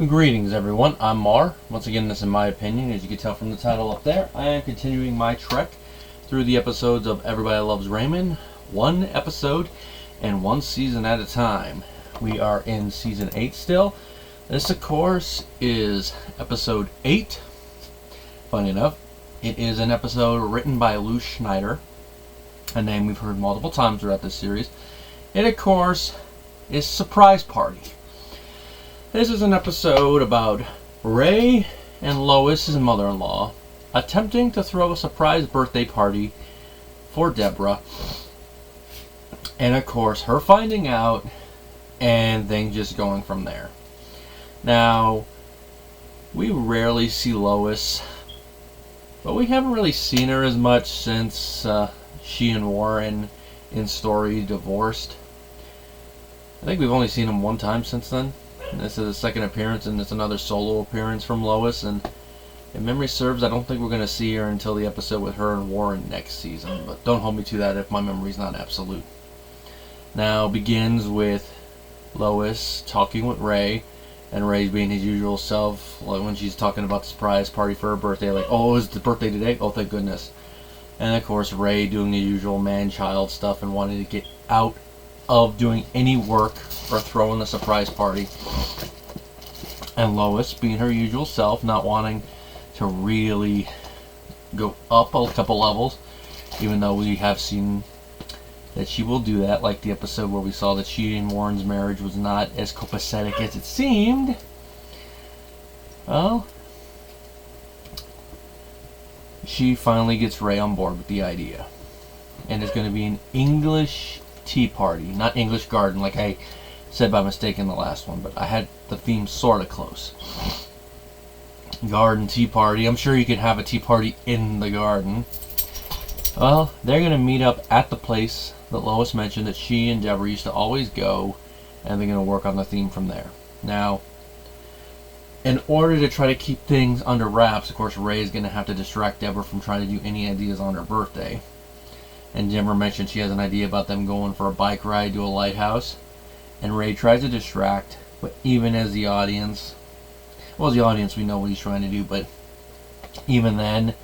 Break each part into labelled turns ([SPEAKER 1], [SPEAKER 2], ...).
[SPEAKER 1] Greetings everyone, I'm Mar. Once again, this is my opinion. As you can tell from the title up there, I am continuing my trek through the episodes of Everybody Loves Raymond, one episode and one season at a time. We are in season 8 still. This, of course, is episode 8. Funny enough, it is an episode written by Lou Schneider, a name we've heard multiple times throughout this series. It, of course, is Surprise Party. This is an episode about Ray and Lois, his mother-in-law, attempting to throw a surprise birthday party for Debra. And of course, her finding out and things just going from there. Now, we rarely see Lois, but we haven't really seen her as much since she and Warren in story divorced. I think we've only seen him one time since then. This is a second appearance, and it's another solo appearance from Lois, and if memory serves, I don't think we're going to see her until the episode with her and Warren next season, but don't hold me to that if my memory's not absolute. Now begins with Lois talking with Ray, and Ray's being his usual self, like when she's talking about the surprise party for her birthday, like, oh, is the birthday today? Oh, thank goodness. And of course, Ray doing the usual man-child stuff and wanting to get out of doing any work or throwing the surprise party. And Lois being her usual self, not wanting to really go up a couple levels, even though we have seen that she will do that, like the episode where we saw that she and Warren's marriage was not as copacetic as it seemed. Well, she finally gets Ray on board with the idea, and it's going to be an English tea party, not English garden like I said by mistake in the last one, but I had the theme sort of close. Garden tea party. I'm sure you could have a tea party in the garden. Well, they're going to meet up at the place that Lois mentioned that she and Debra used to always go, and they're going to work on the theme from there. Now, in order to try to keep things under wraps, of course, Ray is going to have to distract Debra from trying to do any ideas on her birthday. And Debra mentioned she has an idea about them going for a bike ride to a lighthouse. And Ray tries to distract, but even as the audience, well, as the audience, we know what he's trying to do, but even then,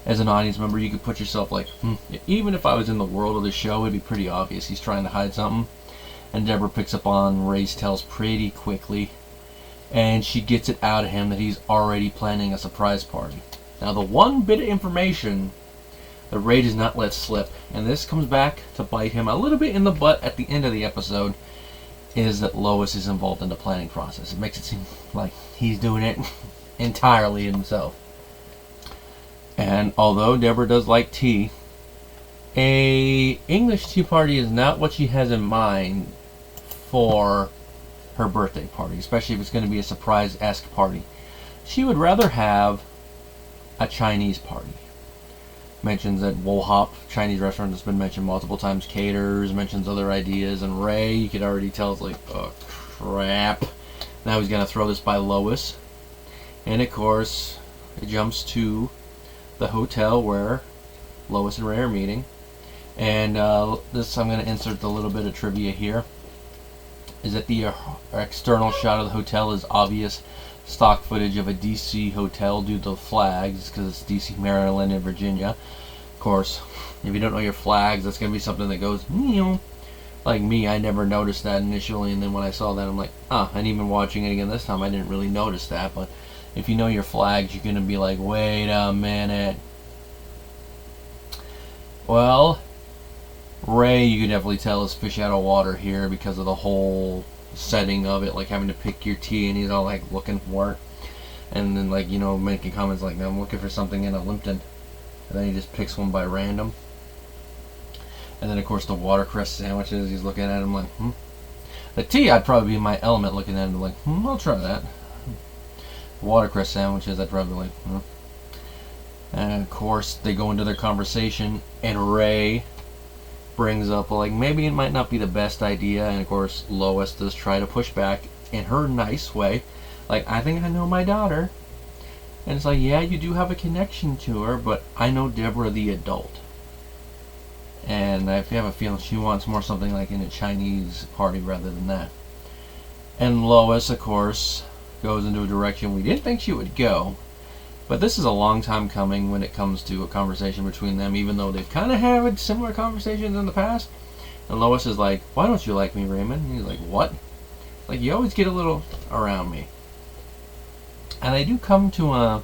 [SPEAKER 1] as an audience member, you could put yourself like, even if I was in the world of the show, it'd be pretty obvious he's trying to hide something. And Debra picks up on Ray's tells pretty quickly, and she gets it out of him that he's already planning a surprise party. Now, the one bit of information that Ray does not let slip, and this comes back to bite him a little bit in the butt at the end of the episode, is that Lois is involved in the planning process. It makes it seem like he's doing it entirely himself. And although Debra does like tea, a English tea party is not what she has in mind for her birthday party, especially if it's going to be a surprise-esque party. She would rather have a Chinese party. Mentions that Wo Hop Chinese restaurant that's been mentioned multiple times, caters, mentions other ideas, and Ray, you could already tell, is like, oh crap, now he's gonna throw this by Lois. And of course, it jumps to the hotel where Lois and Ray are meeting, and this, I'm gonna insert the little bit of trivia here, is that the external shot of the hotel is obvious stock footage of a DC hotel due to the flags, because it's DC, Maryland, and Virginia. Of course, if you don't know your flags, that's going to be something that goes, meow. Like me, I never noticed that initially, and then when I saw that, I'm like, and even watching it again this time, I didn't really notice that. But if you know your flags, you're going to be like, wait a minute. Well, Ray, you can definitely tell, is fish out of water here because of the whole setting of it, like having to pick your tea, and he's all like looking for it, and then like, you know, making comments like, I'm looking for something in a Lipton, and then he just picks one by random. And then of course the watercress sandwiches, he's looking at them like, the tea, I'd probably be in my element looking at him like, I'll try that. Watercress sandwiches, I'd probably be like, And of course they go into their conversation, and Ray brings up, like, maybe it might not be the best idea, and of course Lois does try to push back in her nice way, like, I think I know my daughter, and it's like, yeah, you do have a connection to her, but I know Debra the adult, and I have a feeling she wants more something like in a Chinese party rather than that. And Lois, of course, goes into a direction we didn't think she would go. But this is a long time coming when it comes to a conversation between them, even though they've kind of had similar conversations in the past. And Lois is like, "Why don't you like me, Raymond?" And he's like, "What?" Like, you always get a little around me. And they do come to a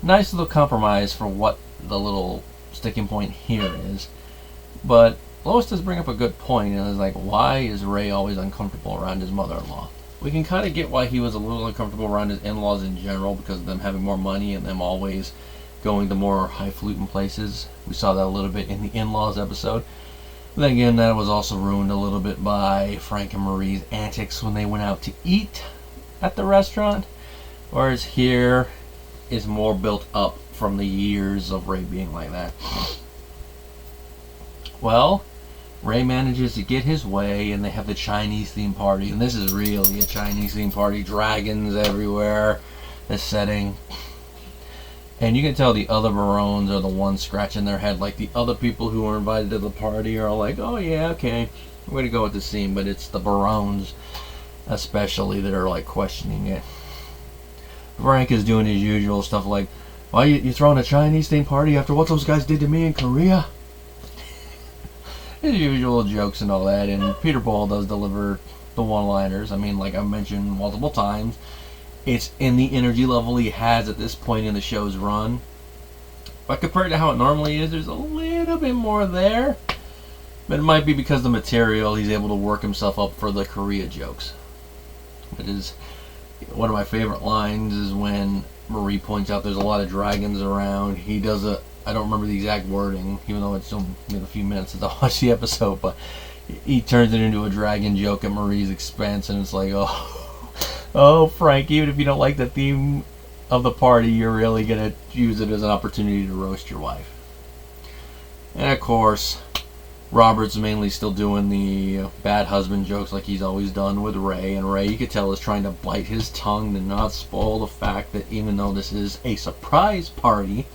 [SPEAKER 1] nice little compromise for what the little sticking point here is. But Lois does bring up a good point, and is like, why is Ray always uncomfortable around his mother-in-law? We can kind of get why he was a little uncomfortable around his in-laws in general, because of them having more money and them always going to more highfalutin places. We saw that a little bit in the in-laws episode. But then again, that was also ruined a little bit by Frank and Marie's antics when they went out to eat at the restaurant. Whereas here is more built up from the years of Ray being like that. Well, Ray manages to get his way, and they have the Chinese theme party. And this is really a Chinese theme party. Dragons everywhere. This setting. And you can tell the other Barones are the ones scratching their head. Like, the other people who were invited to the party are like, oh yeah, okay, we're going to go with the scene. But it's the Barones especially that are like questioning it. Frank is doing his usual stuff like, why you throwing a Chinese theme party after what those guys did to me in Korea? His usual jokes and all that, and Peter Ball does deliver the one-liners. I mean, like I mentioned multiple times, it's in the energy level he has at this point in the show's run. But compared to how it normally is, there's a little bit more there. But it might be because the material, he's able to work himself up for the Korea jokes. It is one of my favorite lines is when Marie points out there's a lot of dragons around. He does I don't remember the exact wording, even though it's only been a few minutes since I watched the episode, but he turns it into a dragon joke at Marie's expense, and it's like, oh, Frank, even if you don't like the theme of the party, you're really going to use it as an opportunity to roast your wife. And of course, Robert's mainly still doing the bad husband jokes like he's always done with Ray, and Ray, you could tell, is trying to bite his tongue to not spoil the fact that even though this is a surprise party,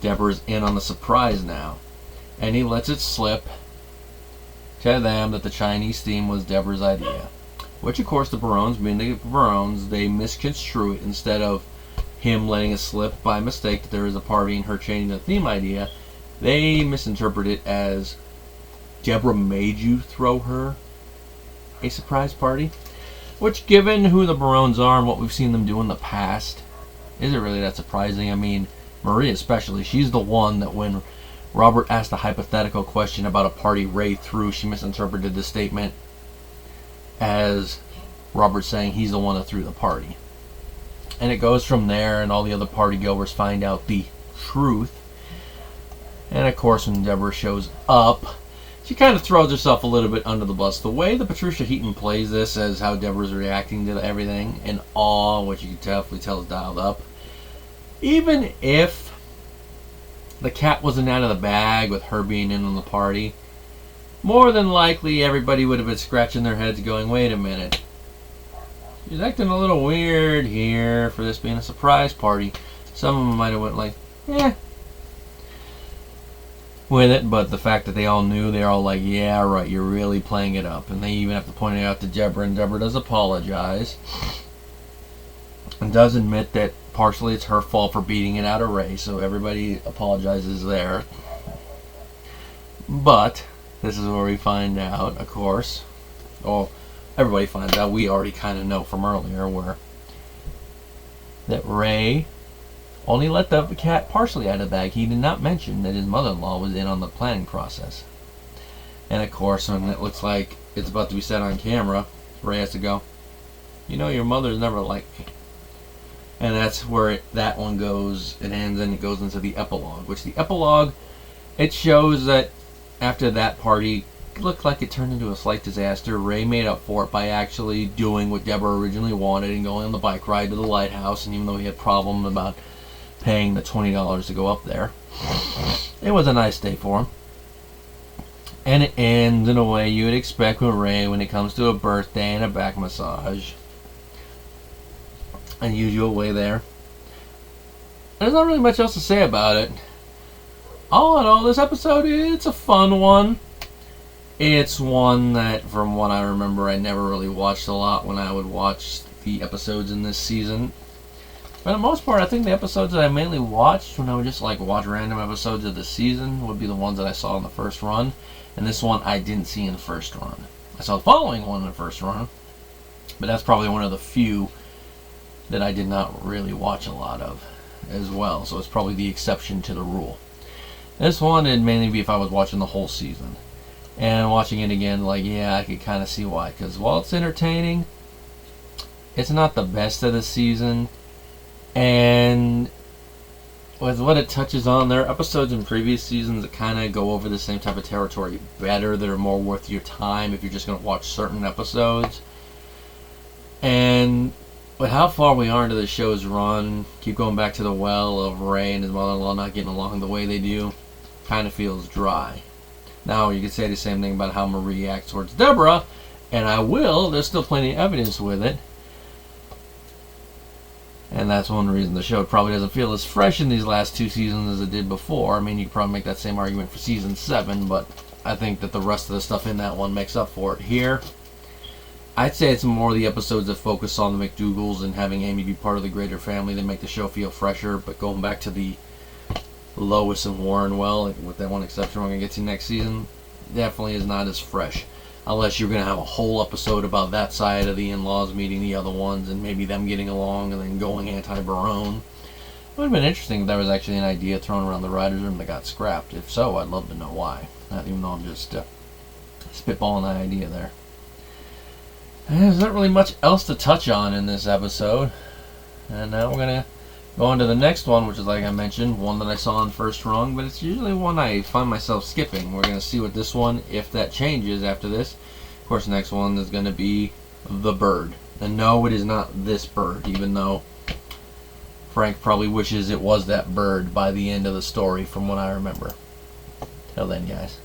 [SPEAKER 1] Debra's in on the surprise now. And he lets it slip to them that the Chinese theme was Debra's idea. Which, of course, the Barones, being the Barones, they misconstrue it. Instead of him letting it slip by mistake that there is a party and her changing the theme idea, they misinterpret it as Debra made you throw her a surprise party. Which, given who the Barones are and what we've seen them do in the past, isn't really that surprising. I mean, Marie especially, she's the one that when Robert asked a hypothetical question about a party Ray threw, she misinterpreted the statement as Robert saying he's the one that threw the party. And it goes from there, and all the other party goers find out the truth. And of course, when Debra shows up, she kind of throws herself a little bit under the bus. The way that Patricia Heaton plays this as how Debra's reacting to everything in awe, which you can definitely tell is dialed up. Even if the cat wasn't out of the bag with her being in on the party, more than likely everybody would have been scratching their heads going, wait a minute, she's acting a little weird here for this being a surprise party. Some of them might have went like, with it, but the fact that they all knew, they're all like, yeah, right, you're really playing it up. And they even have to point it out to Debra, and Debra does apologize and does admit that partially it's her fault for beating it out of Ray, so everybody apologizes there. But this is where we find out, of course, everybody finds out, we already kind of know from earlier, where that Ray only let the cat partially out of the bag. He did not mention that his mother-in-law was in on the planning process. And of course, when it looks like it's about to be set on camera, Ray has to go, you know, your mother's never liked me. And that's where that one goes. It ends and it goes into the epilogue. Which the epilogue, it shows that after that party, it looked like it turned into a slight disaster. Ray made up for it by actually doing what Debra originally wanted and going on the bike ride to the lighthouse. And even though he had problems about paying the $20 to go up there, it was a nice day for him. And it ends in a way you would expect with Ray when it comes to a birthday and a back massage. Unusual way there. There's not really much else to say about it. All in all, this episode, it's a fun one. It's one that, from what I remember, I never really watched a lot when I would watch the episodes in this season. For the most part, I think the episodes that I mainly watched when I would just like watch random episodes of the season would be the ones that I saw in the first run. And this one I didn't see in the first run. I saw the following one in the first run, but that's probably one of the few that I did not really watch a lot of as well. So it's probably the exception to the rule. This one would mainly be if I was watching the whole season. And watching it again, like, yeah, I could kind of see why. Because while it's entertaining, it's not the best of the season. And with what it touches on, there are episodes in previous seasons that kind of go over the same type of territory better, that are more worth your time if you're just going to watch certain episodes. And with how far we are into the show's run, keep going back to the well of Ray and his mother-in-law not getting along the way they do, kind of feels dry. Now, you could say the same thing about how Marie acts towards Debra, and I will. There's still plenty of evidence with it. And that's one reason the show probably doesn't feel as fresh in these last two seasons as it did before. I mean, you could probably make that same argument for season 7, but I think that the rest of the stuff in that one makes up for it. Here, I'd say it's more the episodes that focus on the McDougalls and having Amy be part of the greater family that make the show feel fresher. But going back to the Lois and Warren, well, with that one exception we're going to get to next season, definitely is not as fresh. Unless you're going to have a whole episode about that side of the in-laws meeting the other ones and maybe them getting along and then going anti-Barone. It would have been interesting if there was actually an idea thrown around the writers' room that got scrapped. If so, I'd love to know why. Not even though I'm just spitballing that idea there. And there's not really much else to touch on in this episode. And now we're going to go on to the next one, which is, like I mentioned, one that I saw in first run, but it's usually one I find myself skipping. We're going to see what this one, if that changes after this. Of course, the next one is going to be The Bird. And no, it is not this bird, even though Frank probably wishes it was that bird by the end of the story from what I remember. Till then, guys.